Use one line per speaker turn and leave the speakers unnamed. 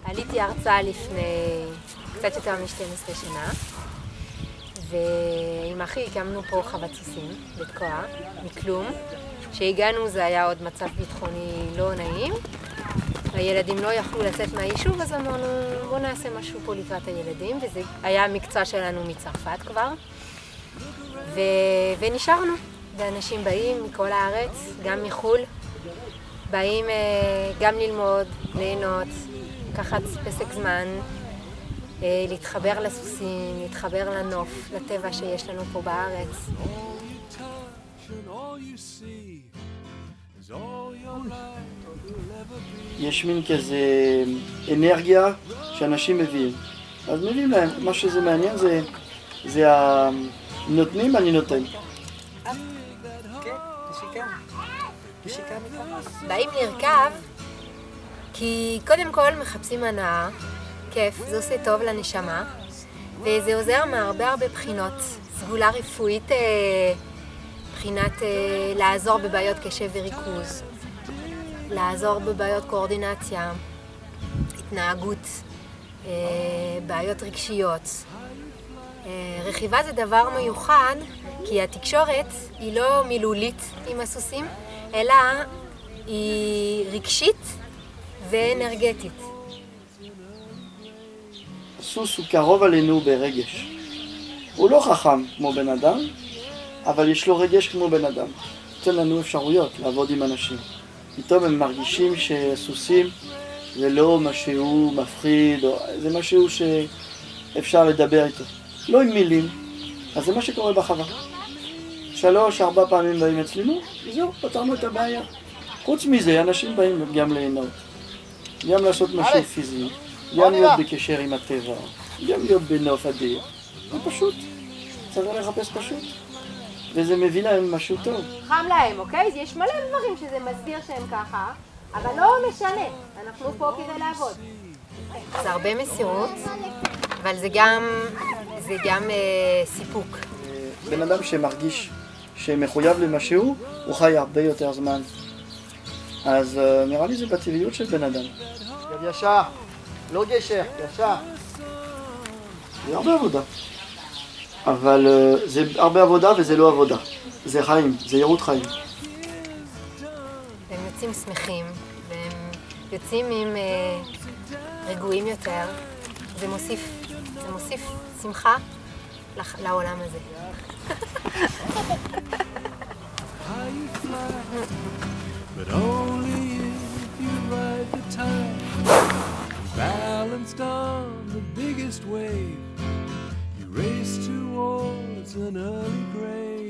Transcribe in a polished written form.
עליתי ארצה לפני קצת יותר מ-12 שנה, ועם אחי הקמנו פה חוות סוסים בתקוע, מכלום. כשהגענו זה היה עוד מצב ביטחוני לא נעים. הילדים לא יכלו לצאת מהיישוב, אז אמרנו בוא נעשה משהו פה לקראת הילדים, וזה היה המקצוע שלנו מצרפת כבר. ונשארנו, ואנשים באים מכל הארץ, גם מחול, באים גם ללמוד, ליהנות, לקחת פסק זמן, להתחבר לסוסים, להתחבר לנוף, לטבע שיש לנו פה בארץ.
יש מין כזה אנרגיה שאנשים מביאים. אז מביאים להם, מה שזה מעניין זה נותנים, אני נותן.
באים לרכב כי קודם כל מחפשים הנאה, כיף, זה עושה טוב לנשמה, וזה עוזר מהרבה בחינות. סגולה רפואית, בחינת לעזור בבעיות קשב וריכוז, לעזור בבעיות קואורדינציה, התנהגות, בעיות רגשיות. רכיבה זה דבר מיוחד כי התקשורת היא לא מילולית עם הסוסים, אלא היא רגשית ואנרגטית.
הסוס הוא קרוב עלינו ברגש. הוא לא חכם כמו בן אדם, אבל יש לו רגש כמו בן אדם. נותן לנו אפשרויות לעבוד עם אנשים. פתאום הם מרגישים שסוסים זה לא משהו מפחיד, זה משהו שאפשר לדבר איתו. לא עם מילים, אז זה מה שקורה בחווה. 3-4 פעמים באים אצלנו, זהו, פתרנו את הבעיה. חוץ מזה, אנשים באים גם ליהנות, גם לעשות משהו פיזי, גם להיות בקשר עם הטבע, גם להיות בנוף אדיר. זה פשוט, צריך לחפש פשוט, וזה מביא להם משהו טוב.
חם להם, אוקיי? יש מלא דברים שזה מסביר שהם ככה, אבל לא משנה, אנחנו פה כדי לעבוד. זה הרבה מסירות, אבל זה גם סיפוק.
בן אדם שמרגיש שמחויב למשהו, הוא חי הרבה יותר זמן. אז נראה לי זה בטבעיות של בן אדם.
ישר, לא גשר, ישר.
זה הרבה עבודה. אבל זה הרבה עבודה וזה לא עבודה. זה חיים, זה יירות חיים.
הם יוצאים שמחים, והם יוצאים עם רגועים יותר. זה מוסיף שמחה לעולם הזה.
But only if you ride the tide, balanced on the biggest wave, you race towards an early grave.